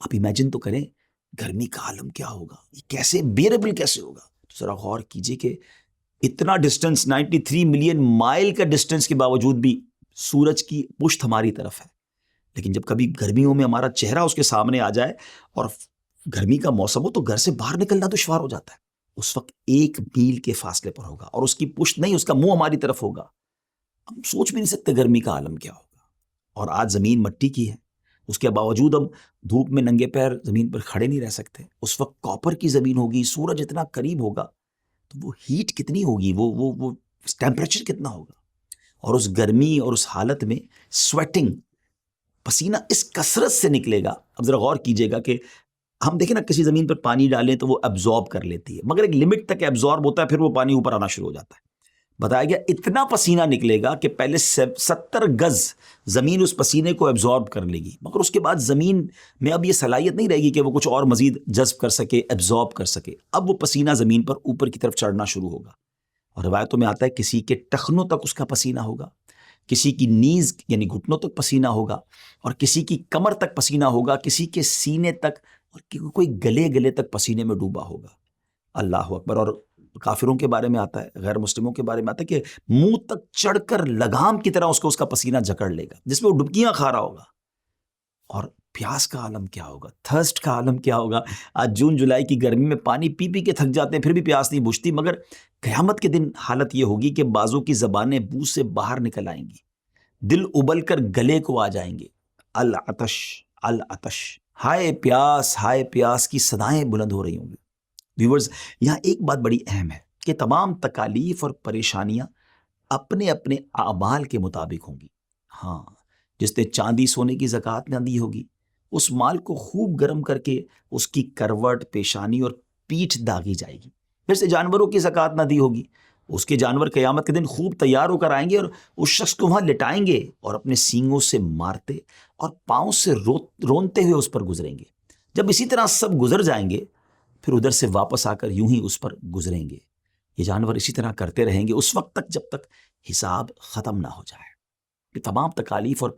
آپ امیجن تو کریں گرمی کا عالم کیا ہوگا، یہ کیسے بیئربل کیسے ہوگا. تو ذرا غور کیجئے کہ اتنا ڈسٹنس 93 ملین مائل کا ڈسٹنس کے باوجود بھی سورج کی پشت ہماری طرف ہے. لیکن جب کبھی گرمیوں میں ہمارا چہرہ اس کے سامنے آ جائے اور گرمی کا موسم ہو تو گھر سے باہر نکلنا دشوار ہو جاتا ہے. اس وقت 1 میل کے فاصلے پر ہوگا اور اس کی پشت نہیں، اس کا منہ ہماری طرف ہوگا. ہم سوچ بھی نہیں سکتے گرمی کا عالم کیا ہوگا. اور آج زمین مٹی کی ہے، اس کے باوجود ہم دھوپ میں ننگے پیر زمین پر کھڑے نہیں رہ سکتے. اس وقت کاپر کی زمین ہوگی، سورج اتنا قریب ہوگا تو وہ ہیٹ کتنی ہوگی، وہ ٹیمپریچر کتنا ہوگا. اور اس گرمی اور اس حالت میں سویٹنگ، پسینہ اس کثرت سے نکلے گا. اب ذرا غور کیجئے گا کہ ہم دیکھیں نا کسی زمین پر پانی ڈالیں تو وہ ایبزارب کر لیتی ہے، مگر ایک لمٹ تک ایبزارب ہوتا ہے، پھر وہ پانی اوپر آنا شروع ہو جاتا ہے. بتایا گیا اتنا پسینہ نکلے گا کہ پہلے 70 گز زمین اس پسینے کو ایبزارب کر لے گی، مگر اس کے بعد زمین میں اب یہ صلاحیت نہیں رہے گی کہ وہ کچھ اور مزید جذب کر سکے، ایبزارب کر سکے. اب وہ پسینہ زمین پر اوپر کی طرف چڑھنا شروع ہوگا. اور روایتوں میں آتا ہے کسی کے ٹخنوں تک اس کا پسینہ ہوگا، کسی کی نیز یعنی گھٹنوں تک پسینہ ہوگا، اور کسی کی کمر تک پسینہ ہوگا، کسی کے سینے تک، اور کوئی گلے تک پسینے میں ڈوبا ہوگا. اللہ اکبر. اور کافروں کے بارے میں آتا ہے، غیر مسلموں کے بارے میں آتا ہے کہ منہ تک چڑھ کر لگام کی طرح اس کا پسینہ جکڑ لے گا، جس میں وہ ڈبکیاں کھا رہا ہوگا. اور پیاس کا عالم کیا ہوگا، تھرسٹ کا عالم کیا ہوگا. آج جون جولائی کی گرمی میں پانی پی پی کے تھک جاتے ہیں، پھر بھی پیاس نہیں بجھتی، مگر قیامت کے دن حالت یہ ہوگی کہ بازوں کی زبانیں منہ سے باہر نکل آئیں گی، دل ابل کر گلے کو آ جائیں گے. العطش العطش، ہائے پیاس کی صدائیں بلند ہو رہی ہوں گی. ویورز، یہاں ایک بات بڑی اہم ہے کہ تمام تکالیف اور پریشانیاں اپنے اپنے اعمال کے مطابق ہوں گی. ہاں، جس نے چاندی سونے کی زکوٰۃ نہ دی ہوگی، اس مال کو خوب گرم کر کے اس کی کروٹ، پیشانی اور پیٹھ داغی جائے گی. جیسے جانوروں کی زکوٰۃ نہ دی ہوگی، اس کے جانور قیامت کے دن خوب تیار ہو کر آئیں گے اور اس شخص کو وہاں لٹائیں گے اور اپنے سینگوں سے مارتے اور پاؤں سے رونتے ہوئے اس پر گزریں گے. جب اسی طرح سب گزر جائیں گے، پھر ادھر سے واپس آ کر یوں ہی اس پر گزریں گے. یہ جانور اسی طرح کرتے رہیں گے اس وقت تک جب تک حساب ختم نہ ہو جائے. یہ تمام تکالیف اور